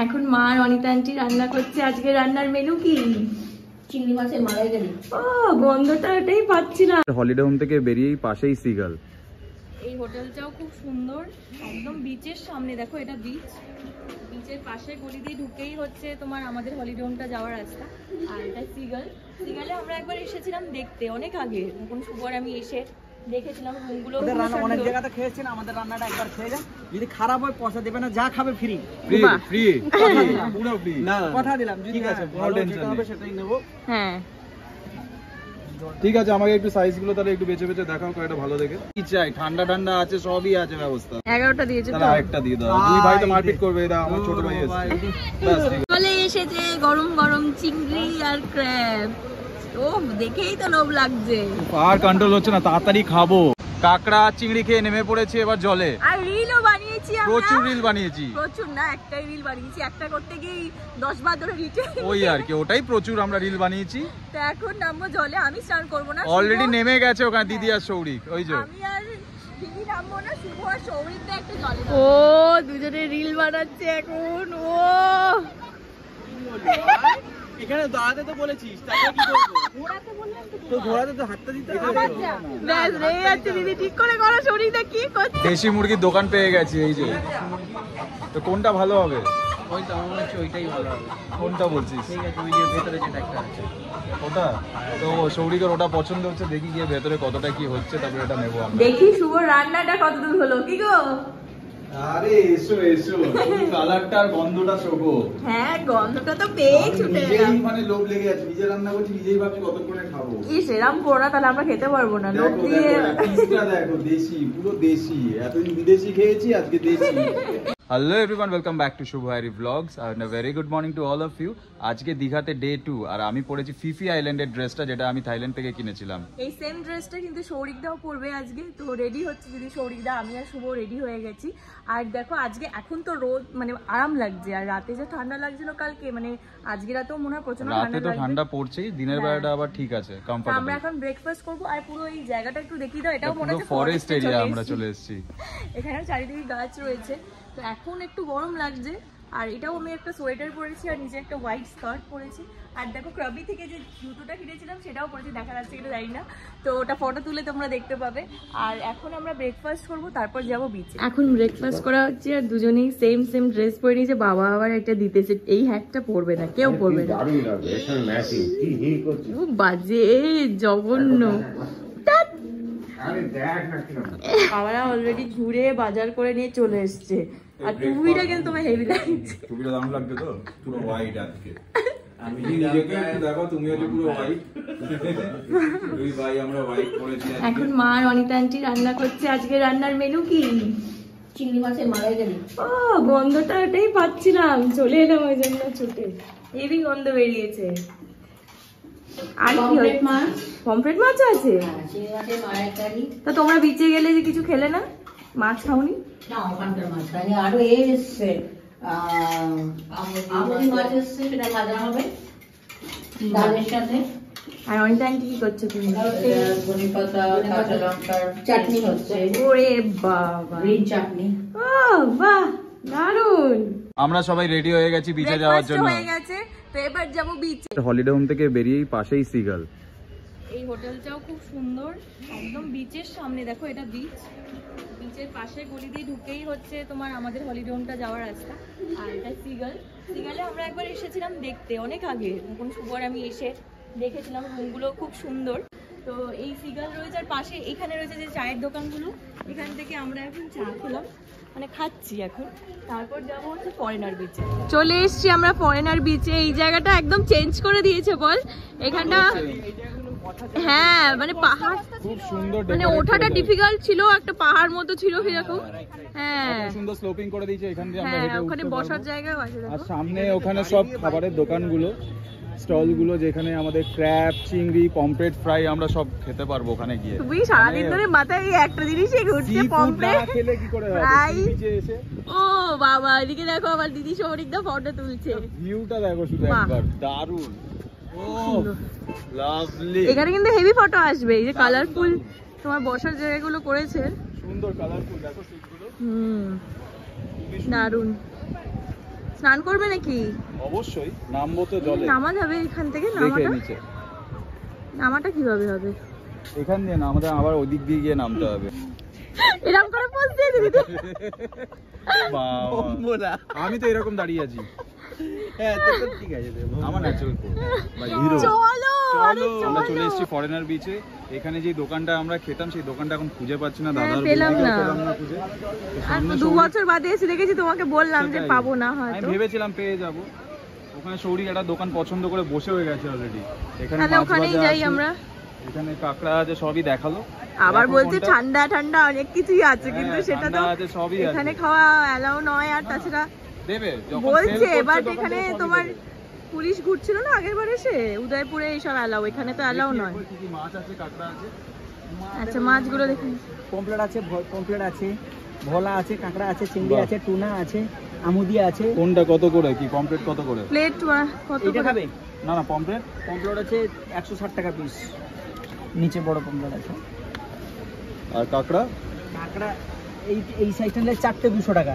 এখন মা আর অনিতা আন্টি রান্না করছে। আজকে রান্নার মেনু কি? চিংড়ি মাছের মালাইকারি। ও গন্ধটা এটাই পাচ্ছিলাম। হলিডে হোম থেকে বেরিয়েই পাশেই সিগাল। এই হোটেলটাও খুব সুন্দর, একদম বিচের সামনে। দেখো এটা বিচ, বিচের পাশে গলি দিয়ে ঢুকেই হচ্ছে তোমার আমাদের হলিডে হোমটা যাওয়ার রাস্তা। আর এটা সিগাল। সিগালে আমরা একবার এসেছিলাম দেখতে অনেক আগে, তখন শুভর আমি এসে দেখেছিলাম রুমগুলো। অনেক জায়গাতে খেয়েছেন, আমাদের রান্নাটা একবার খেয়ে যান, যদি খারাপ হয় পয়সা দেবে না, যা খাবে ফ্রি। ফ্রি ফ্রি পুরো ফ্রি। না কথা দিলাম, ঠিক আছে, কোনো টেনশন নেই, সেটাই নেব। হ্যাঁ ঠিক আছে, আমাকে একটু সাইজ গুলো তাহলে একটু বেছে বেছে দেখাও, কয়টা ভালো দেখে। কি চাই? ঠান্ডা ঠান্ডা আছে, সবই আছে ব্যবস্থা। 11টা দিয়েছে তো, তাহলে আরেকটা দিয়ে দাও। দুই ভাই তো মারপিট করবে, এটা আমার ছোট ভাই আছে। বাস ঠিক আছে। চলে এসেছে গরম গরম চিংড়ি আর ক্র্যাব। ও দেখেই তো লোভ লাগছে, আর কন্ট্রোল হচ্ছে না, তাড়াতাড়ি খাবো। কাকড়া চিংড়ি খেয়ে নেমে পড়েছে এবার জলে। আর রিলও বানিয়েছি আমরা, প্রচুর রিল বানিয়েছি। প্রচুর না, একটাই রিল বানিয়েছি, একটা করতে গিয়ে 10 বার ধরে রিটে। ওই আর কি, ওটাই প্রচুর আমরা রিল বানিয়েছি। তো এখন নামবো জলে, আমি স্নান করবো না। অলরেডি নেমে গেছে ওখানে দিদি আর সৌরিক, ওই যে। আমি আর দিদি নামবো না, শুভ আর সৌরিকটা একটু জলে। ও দুজনে রিল বানাচ্ছে এখন। ও এখানে দাঁড়াতে তো বলেছিস, তাহলে কি করবো? তো ঘোরাতে তো হাতটা দিতে হবে। ব্যাস রেগে যাচ্ছে দিদি, ঠিক করে করো। সৌরিকটা কি করছে? দেশি মুরগির দোকান পেয়ে গেছি, এই যে। তো কোনটা ভালো হবে? ওইটা আমার মনে হচ্ছে ওইটাই ভালো হবে। কোনটা বলছিস? ঠিক আছে, ওই যে ভেতরে যেটা একটা আছে ওটা তো সৌরিকের ওটা পছন্দ হচ্ছে, দেখি গিয়ে ভেতরে কতটা কি হচ্ছে, তারপরে এটা নেবো আমরা। দেখি শুভ রান্নাটা কতদূর হলো। কি গো? আরে এসো এসো, তুমি কালারটা আর গন্ধটা শোকো। হ্যাঁ গন্ধটা তো পেয়ে ছুটে এলাম। মানে লোভ লেগে যাচ্ছে, নিজে রান্না করছি, নিজেই ভাবছি কতক্ষণে খাবো। কি সেরাম করো, তাহলে আমরা খেতে পারবো না। লোক দেখো দিয়ে দেখো, পিসটা দেখো, দেশি, পুরো দেশি। এতদিন বিদেশি খেয়েছি, আজকে দেশি। Hello everyone, welcome back to শুভ হায়রি blogs and a very good morning to all of you. আজকে দীঘাতে ডে 2, আর আমি পরেছি ফিফি আইল্যান্ডের ড্রেসটা, যেটা আমি থাইল্যান্ড থেকে কিনেছিলাম। এই সেম ড্রেসটা কিন্তু সৌরিকদাও পরবে আজকে, তো রেডি হচ্ছে যদি সৌরিকদা। আমি আর শুভ রেডি হয়ে গেছি। আর দেখো আজকে এখন তো রোদ, মানে আরাম লাগছে। আর রাতে যে ঠান্ডা লাগছিল কালকে, মানে আজকে রাতেও মনে হয় প্রচন্ড রাতে তো ঠান্ডা পড়ছেই, দিনের বেলাটা আবার ঠিক আছে, কমফর্টেবল। আমরা এখন ব্রেকফাস্ট করব। আর পুরো এই জায়গাটা একটু দেখিয়ে দাও, এটাও মনে হচ্ছে ফরেস্ট এরিয়া আমরা চলে এসেছি। এখানে চারিদিকে গাছ রয়েছে। তো এখন একটু গরম লাগছে। আর এটাও আমি একটা সোয়েটার পরেছি, আর নিচে একটা হোয়াইট স্কার্ট পরেছি। আর দেখো ক্রাবি থেকে যে জুতোটা কিনেছিলাম সেটাও পরেছি, দেখা যাচ্ছে কিনা জানি না, তো ওটা ফটো তুলে তোমরা দেখতে পাবে। আর এখন আমরা ব্রেকফাস্ট করব, তারপর যাবো বিচে। এখন ব্রেকফাস্ট করা হচ্ছে, আর দুজনেই সেম সেম ড্রেস পরে নিয়েছে। বাবা আবার একটা দিতেছে, এই হ্যাটটা পরবে না, কেউ পরবে না। বাজে জঘন্য। বাবারা অলরেডি ঘুরে বাজার করে নিয়ে চলে এসছে। আর টুপিটা কিন্তু তোমার হেভি লাগছে। টুপিটা দাম লাগবে তো, পুরো হোয়াইট আজকে। আমি নিজেকে একটু দেখো, তুমি হচ্ছে পুরো হোয়াইট। দুই ভাই আমরা হোয়াইট পরেছি। এখন মা আর অনিতা আন্টি রান্না করছে। আজকে রান্নার মেনু কি? চিংড়ি মাছের মালাইকারি। ও গন্ধটা এটাই পাচ্ছিলাম, চলে এলাম ওই জন্য ছুটে। হেভি গন্ধ বেরিয়েছে। আর কি মাছ, পমফ্রেট মাছ আছে? চিংড়ি মাছের মালাইকারি। তা তোমরা বিচে গেলে যে কিছু খেলে না, মাছ খাওনি? না, ওখানকার মাছ খাইনি। আরো এসছে আমুদি মাছ এসছে, সেটা ভাজা হবে ডালের সাথে। আর অনিতা আন্টি কি করছো তুমি? ধনে পাতা, কাঁচা লঙ্কার চাটনি হচ্ছে। ওরে বাবা, গ্রিন চাটনি। ও বাহ, দারুন। আমরা সবাই রেডি হয়ে গেছি বিচে যাওয়ার জন্য। হয়ে গেছে, তো এবার যাবো বিচে। হলিডে হোম থেকে বেরিয়েই পাশেই সিগাল। এই হোটেলটাও খুব সুন্দর, একদম বিচের সামনে। দেখো এটা বিচ, বিচের পাশে গলি দিয়ে ঢুকেই হচ্ছে তোমার আমাদের হলিডে হোমটা যাওয়ার রাস্তা। আর এটা সিগাল। সিগালে আমরা একবার এসেছিলাম দেখতে অনেক আগে, তখন শুভ আর আমি এসে দেখেছিলাম রুমগুলো খুব সুন্দর। তো এই সিগাল রয়েছে, আর পাশে এখানে রয়েছে যে চায়ের দোকানগুলো, এখান থেকে আমরা এখন চা খেলাম, মানে খাচ্ছি এখন। তারপর যাবো হচ্ছে ফরেনার বিচে। চলে এসছি আমরা ফরেনার বিচে। এই জায়গাটা একদম চেঞ্জ করে দিয়েছে বল, এখানটা। হ্যাঁ মানে পাহাড়, খুব সুন্দর, মানে ওঠাটা ডিফিকাল্ট ছিল, একটা পাহাড় মতো ছিল সেরকম। হ্যাঁ সুন্দর স্লোপিং করে দিয়েছে, এখান দিয়ে আমরা হ্যাঁ, হেঁটে ওখানে উঠতে বসার পারবো। জায়গাও আছে আর দেখো। সামনে ওখানে সব খাবারের দোকানগুলো, স্টলগুলো, যেখানে আমাদের ক্র্যাব, চিংড়ি, পমফ্রেট ফ্রাই আমরা সব খেতে পারবো ওখানে গিয়ে। তুমি সারাদিন ধরে মাথায় এই একটা জিনিসই ঘুরছে, পমফ্রেট খেলে কি করে হবে? ফ্রাই। বিচে এসে ও বাবা, এদিকে দেখো আমার দিদি সৌরিকদা ফটো তুলছে। ভিউটা দেখো শুধু বাহ। একবার, দারুণ। ও লাভলি। এখানে কিন্তু হেভি ফটো আসবে, এই যে কালারফুল তোমার বসার জায়গাগুলো করেছে, সুন্দর কালারফুল, দেখো সিটগুলো। দারুন। স্নান করবে নাকি? অবশ্যই নামবো তো জলে। নামা যাবে এখান থেকে? দেখে নিচে নামাটা কিভাবে হবে? এখান দিয়ে না, আমাদের আবার ওদিক দিয়ে গিয়ে নামতে হবে। এরকম করে পোজ দিয়ে দিবি তো? বাবা, আমি তো এরকম দাঁড়িয়ে আছি। হ্যাঁ তো ঠিক আছে, আমার ন্যাচারাল ভাই হিরো। চলো আরে আমরা চলে চলো। এসেছি ফরেনার বিচে। এখানে যে দোকানটা আমরা খেতাম সেই দোকানটা এখন খুঁজে পাচ্ছি না, হ্যাঁ, দাদার পেলাম বৌদিকেও না। পেলাম না খুঁজে। তো আর সামনে 2 সৌরি- বছর বাদে এসে দেখেছি, তোমাকে বললাম যে সেটাই। পাবো না আমি হয়তো। ভেবেছিলাম পেয়ে যাব। ওখানে সৌরিক একটা দোকান পছন্দ করে বসে হয়ে গেছে অলরেডি। এখানে তাহলে মাছ ওখানেই ভাজা যাই আছে, আমরা। এখানে কাঁকড়া আছে, সবই দেখালো। আবার দেখো বলছে কোনটা- ঠান্ডা ঠান্ডা অনেক কিছুই আছে, হ্যাঁ, কিন্তু সেটা তো ঠান্ডা আছে, সবই আছে। এখানে খাওয়া অ্যালাউ নয়। আর তাছাড়া দেবে যখন বলছে sell করছে বাট তখন এখানে তো সবই তোমার দেবে। পুলিশ ঘুরছিল না আগের বার এসে, উদয়পুরে এইসব অ্যালাউ, এখানে তো অ্যালাউ দেখি নয়। একবার কি কি মাছ আছে, কাঁকড়া আছে। আচ্ছা মাছগুলো দেখুন। পমপ্লেট আছে, পমপ্লেট আছে, ভোলা আছে, কাঁকড়া আছে, চিংড়ি আছে, টুনা আছে, আমুদি আছে। কোনটা কত করে, কি কমপ্লিট কত করে? প্লেট কত এটা করে? খাবে? না না পমপ্লেট। পমপ্লেট আছে 160 টাকা পিস, নিচে বড় পমপ্লেট আছে। আর কাঁকড়া কাঁকড়া এই সাইজটা নিলে 4টে 200 টাকা।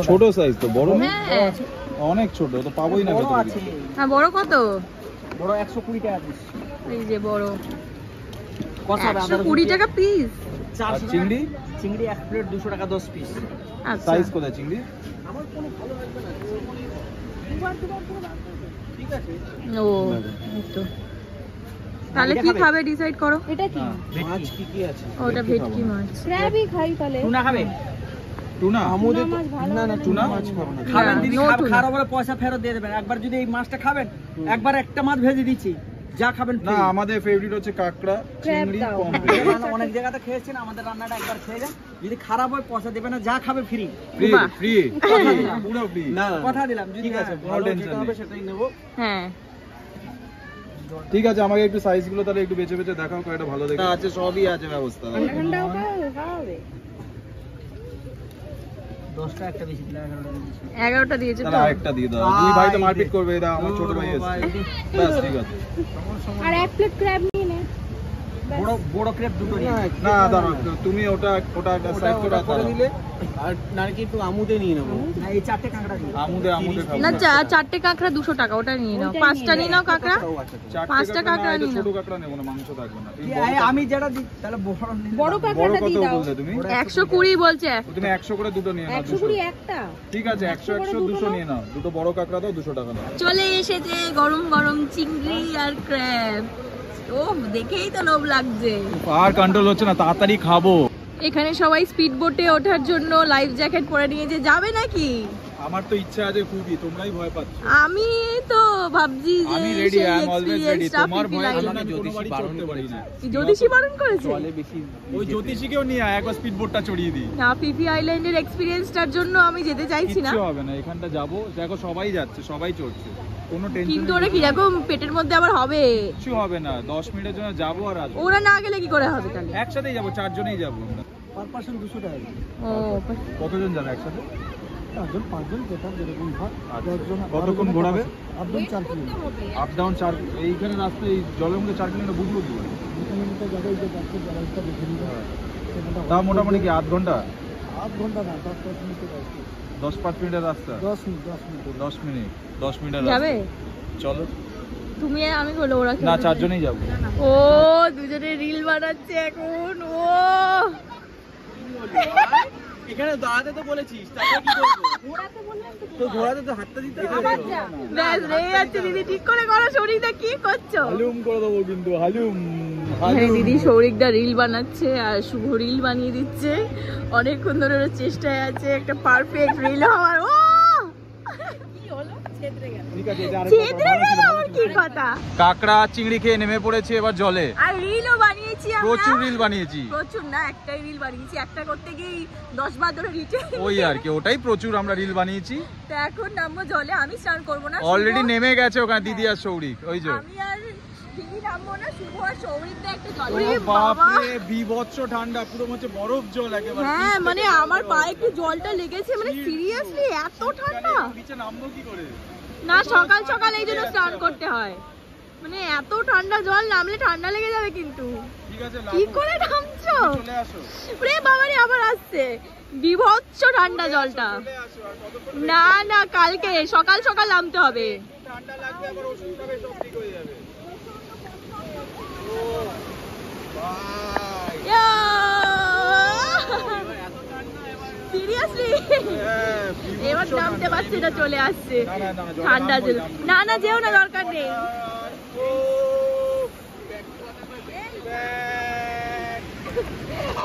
ছোট সাইজ তো, বড় না? হ্যাঁ অনেক ছোট, তো পাবোই না বড় ভেতরে আছে, কিছু। হ্যাঁ বড় কত? বড় 120 টাকা পিস। এই যে বড় কষা 120 টাকা পিস। আর চিংড়ি চিংড়ি 1 প্লেট 200 টাকা 10 পিস। আচ্ছা সাইজ কোথায় চিংড়ি? ঠিক আছে। ও এই তো। তাহলে এটা কি খাবে? খাবে ডিসাইড করো। এটা না, মাছ কি কি আছে? ওটা ভেটকি মাছ। ক্র্যাবই খাই তাহলে। টুনা খাবে? টুনা আমুদে না না টুনা? টুনা মাছ খাবো না। খাবেন দিদি, No tuna। খাওয়ার পরে পয়সা ফেরত দিয়ে দেবেন। একবার যদি এই মাছটা খাবেন, একবার একটা মাছ ভেজে দিচ্ছি, যা খাবেন না, free। আমাদের ফেভারিট হচ্ছে কাঁকড়া, চিংড়ি, পমফ্রেট। অনেক জায়গাতে খেয়েছেন, আমাদের রান্নাটা একবার খেয়ে যান। যদি খারাপ হয় পয়সা দেবে না, যা খাবে ফ্রি। ফ্রি বাহ। ফ্রি পুরো ফ্রি। না কথা দিলাম, যদি ঠিক আছে, কোনো টেনশন নেই। সেটাই নেব। হ্যাঁ ঠিক আছে, আমাকে একটু সাইজ গুলো তাহলে একটু বেছে বেছে দেখাও, কয়টা ভালো দেখে আছে। সবই আছে ব্যবস্থা। 10টা একটা বেশি দিলে 11টা দিয়েছি। 11টা দিয়েছে তো। তাহলে আরেকটা দিয়ে দাও। দুই ভাই তো মারপিট করবে, এটা আমার ছোট ভাই আছে। ব্যাস ঠিক আছে। আর এক প্লেট ক্র্যাব নিয়ে নে। বড় বড় ক্রেপ দুটো নিয়ে। না দাঁড়াও, তুমি ওটা সাইজ করে দাও। দিলে আর নারকেল একটু আমুদে নিয়ে নেব। না এই 4টে কাঁকড়া দিই। আমুদে খাবো না 4টে কাঁকড়া 200 টাকা, ওটা নিয়ে নাও। 5টা নিয়ে নাও কাঁকড়া। চারটে 5টা কাঁকড়া না, এটা নিয়ে ছোট নাও। কাঁকড়া নেবো না, মাংস থাকবে না। তুমি আমি যেটা দিই তাহলে বড় নিলে বড় দাও। বড় কত বললে তুমি? 120 বলছে। তুমি 100 করে দুটো নিয়ে নাও। 120 একটা। ঠিক আছে, 100 200 নিয়ে নাও। দুটো বড় কাঁকড়া দাও, 200 টাকা দাও। চলে এসেছে গরম গরম চিংড়ি আর ক্র্যাব। ও দেখেই তো লোভ লাগছে। আর কন্ট্রোল হচ্ছে না, তাড়াতাড়ি খাবো। এখানে সবাই স্পিড বোটে ওঠার জন্য লাইফ জ্যাকেট পরে নিয়েছে, যাবে নাকি? আমার তো ইচ্ছা আছে খুবই, তোমরাই ভয় পাচ্ছ। আমি তো ভাবছি যে আমি রেডি, সেই আই এম অলওয়েজ রেডি। experience-টা তোমার পিপি ভয় লাইন। আমি জ্যোতিষী বারণ পারি না। জ্যোতিষী বারণ করেছে? জলে বেশি ওই জ্যোতিষীকেও নিয়ে আয়, একবার স্পিড বোটটা চড়িয়ে দিই। না, পিপি আইল্যান্ডের এক্সপিরিয়েন্সটার জন্য আমি যেতে চাইছি না। কিচ্ছু হবে না, এখানটা যাবো, দেখো সবাই যাচ্ছে, সবাই চড়ছে, কোনো টেনশন কিন্তু ওরা কিরকম পেটের মধ্যে আবার হবে? কিচ্ছু হবে না। 10 মিনিটের জন্য যাবো আর আসবো। ওরা না গেলে কি করে হবে তাহলে? একসাথেই যাবো, 4 জনেই যাবো আমরা। পার পারসন 200 টাকা। ও কতজন যাবে একসাথে? 4জন 5জন যেটা যেরকম হয়। কতক্ষণ ঘোরাবে? Up down 4 kilometre. Up down 4। এইখানে রাস্তায় এই জলের মধ্যে 4 কিলোমিটার বুঝবো কি করে? কিলোমিটার জায়গায় যে যাচ্ছে জায়গাটা দেখে নিতে হয়। তাও মোটামুটি কি 8 ঘন্টা? 8 ঘন্টা না, 10 মিনিট আছে। 10-5 মিনিটের রাস্তা। 10 মিনিট। 10 মিনিটের যাবে? রাস্তা। চলো। তুমি আর আমি বলে ওরা না, 4 জনেই যাবো। ও দুজনে রিল বানাচ্ছে এখন। ও এখানে দাঁড়াতে তো বলেছিস, তাহলে কি করব? তো ঘোরাতে তো হাতটা দিতে হবে। ব্যাস রেগে যাচ্ছে দিদি, ঠিক করে করো। শরীরটা কি করছো? হালুম করে দেবো কিন্তু, হালুম। হ্যাঁ দিদি সৌরিকদা রিল বানাচ্ছে আর শুভ রিল বানিয়ে দিচ্ছে। অনেকক্ষণ ধরে ওর চেষ্টায় আছে একটা পারফেক্ট রিল হওয়ার। ও কি হলো? ছেদরে গেল। ঠিক আছে, এটা ছেদরে গেল আবার কি কথা? কাঁকড়া চিংড়ি খেয়ে নেমে পড়েছে এবার জলে। আর রিলও বানিয়েছি আমরা। প্রচুর রিল বানিয়েছি। প্রচুর না, একটাই রিল বানিয়েছি। একটা করতে গিয়ে 10 বার ধরে রিটে। ওই আর কি, ওটাই প্রচুর আমরা রিল বানিয়েছি। তো এখন নামবো জলে। আমি স্নান করবো না। অলরেডি শুভ- নেমে গেছে ওখানে দিদি আর সৌরিক, ওই যে। আমি আর দিদি নামবো না, শুভ আর সৌরিকদা একটা ও জলে। বাবা বাপরে, বিভৎস ঠান্ডা, পুরো হচ্ছে বরফ জল একেবারে। হ্যাঁ মানে আমার পায়ে একটু জলটা লেগেছে, মানে সিরিয়াসলি এত ঠান্ডা। নিচে নামবো কি করে? না সকাল সকাল এই জন্য স্নান করতে হয়, মানে এত ঠান্ডা জল নামলে ঠান্ডা লেগে যাবে কিন্তু। ঠিক আছে, কি লাফো। করে নামছো? চলে আসো ওরে বাবারে আবার আসছে বিভৎস ঠান্ডা জলটা। চলে আসো আর কতক্ষণ না না কালকে সকাল সকাল নামতে হবে। ঠান্ডা লাগবে আবার ওষুধ খাবে সব ঠিক হয়ে যাবে। ও ভাই এত ঠান্ডা এবার সিরিয়াসলি হ্যাঁ, এবার নামতে পারছি না, চলে আসছে না, না, না, জলে ঠান্ডা নামবো, জল। নামবো। না না যেও না, দরকার নেই।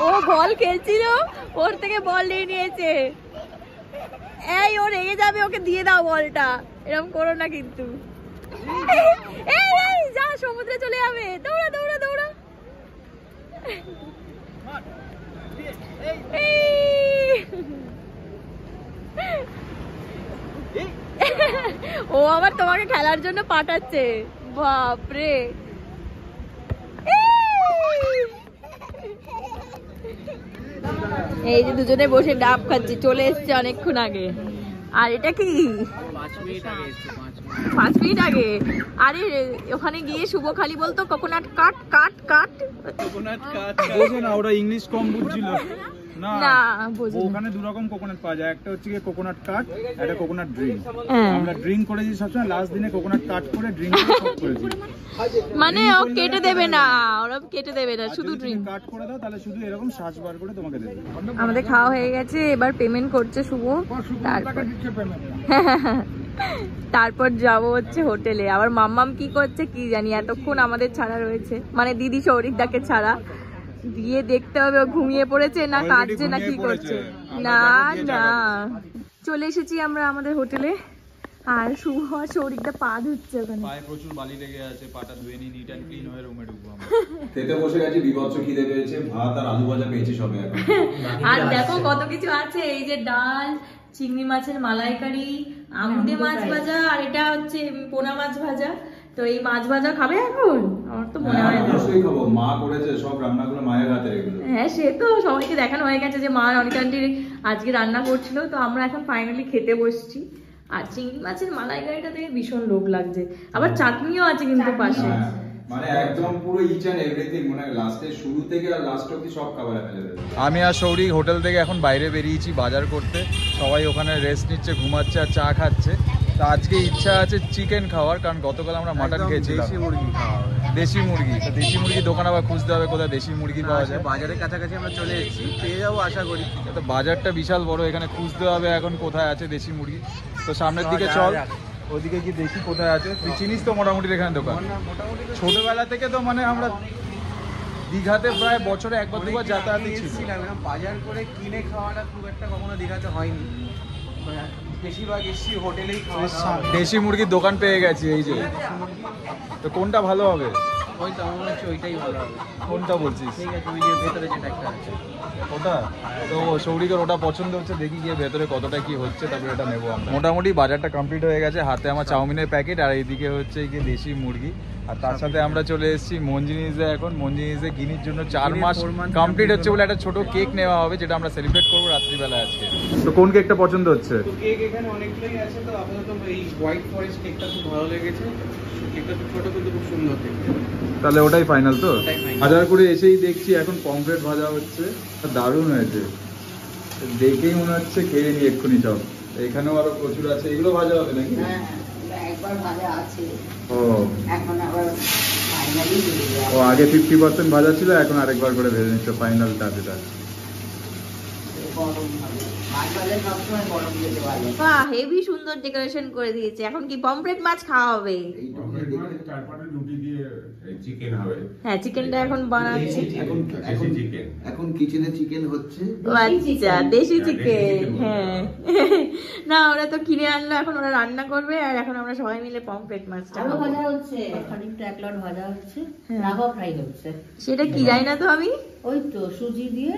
ও ও বল খেলছিল, ওর থেকে বল নিয়ে নিয়েছে। এই ও রেগে যাবে, ওকে দিয়ে দাও বলটা, এরকম করো না কিন্তু। এই এই যা, সমুদ্রে চলে যাবে, দৌড়া দৌড়া দৌড়া। এই। ও আবার তোমাকে খেলার জন্য পাঠাচ্ছে, বাপরে। এই যে দুজনে বসে ডাব খাচ্ছি, চলে এসছে অনেকক্ষণ আগে। আর এটা কি 5 মিনিট আগে। আরে ওখানে গিয়ে শুভ খালি বলতো কোকোনাট কাট কাট কাট। কোকোনাট কাট বোঝে না, ওরা ইংলিশ কম বুঝছিল না। না বোঝে না। ওখানে দু রকম কোকোনাট পাওয়া যায়, একটা হচ্ছে গিয়ে কোকোনাট কাট, একটা কোকোনাট ড্রিঙ্ক। হ্যাঁ। আমরা ড্রিঙ্ক করেছি সবসময়, লাস্ট দিনে কোকোনাট কাট করে ড্রিঙ্ক করেছি। মানে ও কেটে দেবে না, ওরা কেটে দেবে না, শুধু ড্রিঙ্ক কাট করে দাও তাহলে শুধু এরকম শ্বাস বার করে তোমাকে দেবে। আমাদের খাওয়া হয়ে গেছে, এবার পেমেন্ট করছে শুভ। তারপর তারপর যাব হচ্ছে হোটেলে। আবার মাম্মাম কি করছে কি জানি, এতক্ষণ আমাদের ছাড়া রয়েছে, মানে দিদি সৌরিকদাকে ছাড়া। গিয়ে দেখতে হবে ও ঘুমিয়ে পড়েছে না কাঁদছে না কি করছে। না না চলে এসেছি আমরা আমাদের হোটেলে, আর শুভ আর সৌরিকদা পা ধুচ্ছে ওখানে। পায়ে প্রচুর বালি লেগে আছে, পাটা ধুয়ে নি, নিট এন্ড ক্লিন হয়ে রুমে ঢুকবো আমরা। খেতে বসে গেছি, বিভৎস খিদে পেয়েছে, ভাত আর আলু ভাজা পেয়েছি সবে এখন। আর দেখো কত কিছু আছে, এই যে ডাল, চিংড়ি মাছের মালাইকারি, আমুদে মাছ ভাজা, আর এটা হচ্ছে পোনা মাছ ভাজা। তো এই মাছ ভাজা খাবে এখন? আমার তো মনে হয় না। অবশ্যই খাবো, মা করেছে সব রান্নাগুলো মায়ের হাতে এগুলো। হ্যাঁ সে তো সবাইকে দেখানো হয়ে গেছে যে মা অনিতা আন্টি আজকে রান্না করছিল। তো আমরা এখন ফাইনালি খেতে বসছি। আর চিংড়ি মাছের মালাইকারিটা থেকে ভীষণ লোভ লাগছে, আবার চাটনিও আছে কিন্তু পাশে। হ্যাঁ, মানে একদম পুরো ইচ এন্ড এভরিথিং, মানে লাস্টে শুরু থেকে আর লাস্ট অবধি সব খাবার অ্যাভেলেবল। আমি আর সৌরিক হোটেল থেকে এখন বাইরে বেরিয়েছি বাজার করতে। সবাই ওখানে রেস্ট নিচ্ছে, ঘুমাচ্ছে আর চা খাচ্ছে। তো আজকে ইচ্ছা আছে চিকেন খাওয়ার, কারণ গতকাল আমরা মাটন খেয়েছিলাম। দেশি মুরগি খাওয়া হবে, দেশি মুরগি। তো দেশি মুরগি দোকান আবার খুঁজতে হবে কোথায় দেশি মুরগি পাওয়া যায়। বাজারের কাছাকাছি আমরা চলে এসেছি, পেয়ে যাবো আশা করি। তো বাজারটা বিশাল বড়, এখানে খুঁজতে হবে এখন কোথায় আছে দেশি মুরগি। তো সামনের দিকে চল, ওদিকে কি দেখি কোথায় আছে। তুই চিনিস তো মোটামুটি এখানে দোকান? ছোটবেলা থেকে তো মানে আমরা দীঘাতে প্রায় বছরে একবার দুবার যাতায়াতে ছিল। বাজার করে কিনে খাওয়াটা খুব একটা কখনো দীঘাতে হয়নি, বেশিরভাগ এসছি হোটেলেই খাওয়া। দেশি মুরগির দোকান পেয়ে গেছি, এই যে। তো কোনটা ভালো হবে? ওই তো আমার মনে হচ্ছে ওইটাই ভালো হবে। কোনটা বলছিস? ঠিক আছে, ওই যে ভেতরে যেটা একটা আছে ওটা তো সৌরিকের ওটা পছন্দ হচ্ছে, দেখি গিয়ে ভেতরে কতটা কি হচ্ছে, তারপরে এটা নেবো আমরা। মোটামুটি বাজারটা কমপ্লিট হয়ে গেছে, হাতে আমার চাউমিনের প্যাকেট, আর এইদিকে হচ্ছে গিয়ে দেশি মুরগি। আর তার সাথে আমরা চলে এসেছি মঞ্জিনিসে। এখন মঞ্জিনিসে গিনির জন্য 4 মাস কমপ্লিট হচ্ছে বলে একটা ছোট কেক নেওয়া হবে, যেটা আমরা সেলিব্রেট করবো রাত্রিবেলা আজকে। তো কোন কেকটা পছন্দ হচ্ছে? তো কেক এখানে অনেকগুলোই আছে, তো আপাতত এই হোয়াইট ফরেস্ট কেকটা খুব ভালো লেগেছে। কেকটা খুব ছোট কিন্তু খুব সুন্দর দেখতে। তাহলে ওটাই ফাইনাল তো? ওটাই final। বাজার করে এসেই দেখছি এখন পমফ্রেট ভাজা হচ্ছে, দারুণ হয়েছে। দেখেই মনে হচ্ছে খেয়ে নি এক্ষুনি সব। এখানেও আরো প্রচুর আছে, এগুলো ভাজা হবে নাকি? একবার ভাজা আছে, ও এখন আবার ফাইনালি ও আগে 50% ভাজা ছিল, এখন আরেকবার করে ভেজে নিচ্ছে ফাইনাল টাচটা। গরম হবে। মাছ ভাজা সবসময় গরম যেতে ভালো। বাহ হেভি সুন্দর ডেকোরেশন করে দিয়েছে। এখন কি পমফ্রেট মাছ খাওয়া হবে? চিকেন হবে। হ্যাঁ চিকেনটা এখন বানাচ্ছি। এখন কিচেনে চিকেন হচ্ছে। ও আচ্ছা দেশি চিকেন। হ্যাঁ না ওরা তো কিনে আনলো, এখন ওরা রান্না করবে, আর এখন আমরা সবাই মিলে পমফ্রেট মাছটা আলু খাবো। ভাজা হচ্ছে, খানিকটা এক লট ভাজা হচ্ছে, হ্যাঁ। লাভা ফ্রাই হচ্ছে। সেটা কি জানি না তো আমি। ওই তো সুজি দিয়ে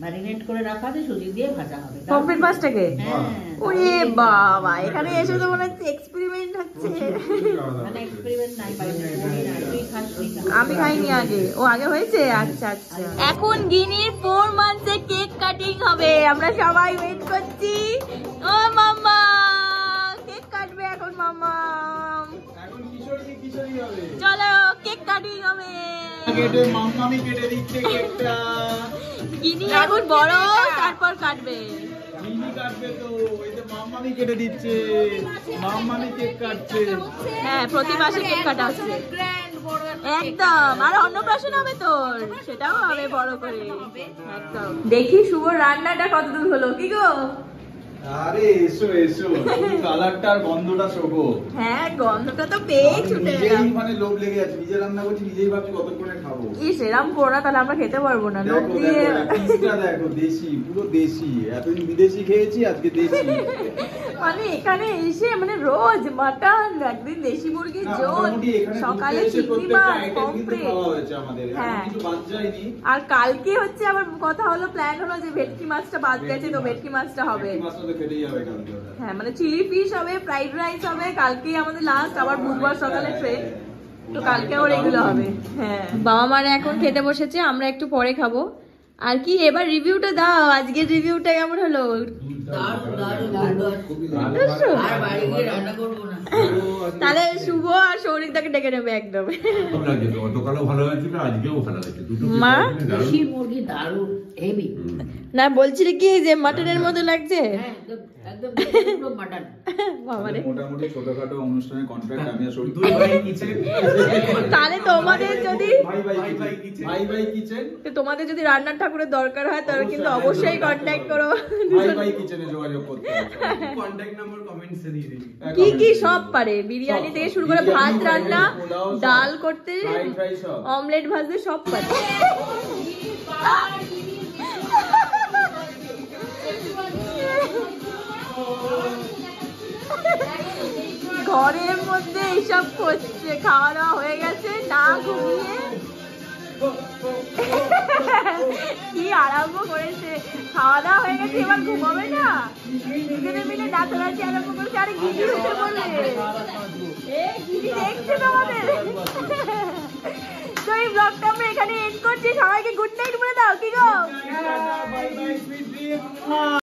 ম্যারিনেট করে রাখা আছে, সুজি দিয়ে ভাজা হবে। পমফ্রেট মাছটাকে? হ্যাঁ। ওরে বাবা, এখানে এসে তো মনে হচ্ছে এক্সপেরিমেন্ট হচ্ছে। মানে এক্সপেরিমেন্ট নাই পাইনি, তুই খাস তুই খা। আমি খাইনি আগে, ও আগে হয়েছে? আচ্ছা আচ্ছা। এখন গিনির 4 মান্থসে কেক কাটিং হবে, আমরা সবাই ওয়েট করছি। ও মাম্মা কেক কাটবে এখন মাম্মা। এখন কিশোরী হবে। চলো কেক কাটিং হবে। কেটে মাম্মামি কেটে দিচ্ছে কেকটা। গিনি এখন বড় তারপর কাটবে। মিনি কাটবে তো, এই যে মাম্মামি কেটে দিচ্ছে, মাম্মামি কেক কাটছে। হ্যাঁ প্রতি মাসে কেক কাটা হচ্ছে একদম। আর অন্নপ্রাশন হবে তোর, সেটাও হবে বড় করে একদম। দেখি শুভ রান্নাটা কতদূর হলো কি গো? আরে এসো এসো, কালারটা আর গন্ধটা শোকো। হ্যাঁ গন্ধটা তো পেয়ে ছুটে নিজেই এলাম। মানে লোভ লেগে আছে, নিজে রান্না করছি, নিজেই ভাবছি কতক্ষণে খাবো। ইস এরম করো না, তাহলে আমরা খেতে পারবো না। লোক দেখো দিয়ে দেখো পিসটা দেখো, দেশি, পুরো দেশি। এতদিন বিদেশি খেয়েছি, আজকে দেশি। মানে এখানে এসে মানে রোজ মাটন, একদিন দেশি মুরগির না, ঝোল, মোটামুটি এখানে সকালে ঘুরতে এসে চিংড়ি প্রত্যেকটা মাছ, item কিন্তু পমফ্রে। খাওয়া হয়েছে আমাদের, এখন হ্যাঁ। কিছু বাদ যায়নি। আর কালকে হচ্ছে আবার কথা হলো, প্ল্যান হলো যে ভেটকি মাছটা বাদ গেছে, তো ভেটকি মাছটা হবে। ভেটকি মাছটা তো খেতেই হবে কালকে ওটা। হ্যাঁ মানে চিলি ফিশ হবে, ফ্রাইড রাইস হবে, কালকেই আমাদের লাস্ট, আবার বুধবার সকালে ট্রেন, তো কালকে আবার এগুলো হবে। হ্যাঁ বাবা মারা এখন খেতে বসেছে, আমরা একটু পরে খাবো। আর কি এবার রিভিউটা দাও, আজকের রিভিউটা কেমন হলো? আর বাড়ি গিয়ে রান্না করবো না। তাহলে শুভ আর সৌরিকদাকে ডেকে নেবে একদম। খুব লাগছে, গতকালও ভালো হয়েছিল, আজকেও ভালো হয়েছে, দুটো মা? দেশি মুরগি দারুণ হেভি। না বলছিলে কি যে মাটনের মতো লাগছে? হ্যাঁ একদম একদম পুরো মাটন। বাবারে মোটামুটি ছোটখাটো অনুষ্ঠানের কন্ট্রাক্ট আমি আর শরীর। তাহলে তোমাদের যদি ভাই কিচেন, তোমাদের যদি রান্নার ঠাকুরের দরকার হয় তাহলে কিন্তু অবশ্যই কন্ট্যাক্ট করো। ভাই কিচেনে যোগাযোগ করতে হবে। কন্ট্যাক্ট নাম্বার কমেন্টসে দিয়ে দিবি। কি কি সব পারে, বিরিয়ানি থেকে শুরু করে ভাত রান্না, ডাল করতে, ফ্রাই সব। অমলেট ভাজতে সব পারে। ঘরের মধ্যে এইসব করছে, খাওয়া দাওয়া হয়ে গেছে, না ঘুমিয়ে কি আরম্ভ করেছে। খাওয়া দাওয়া হয়ে গেছে, এবার ঘুমাবে না, দুজনে মিলে নাচানাচি আরম্ভ করেছে। আরে গিরি উঠে বলে গিরি দেখছে তোমাদের। তো এই ব্লগটা আমরা এখানে এন্ড করছি, সবাইকে গুড নাইট বলে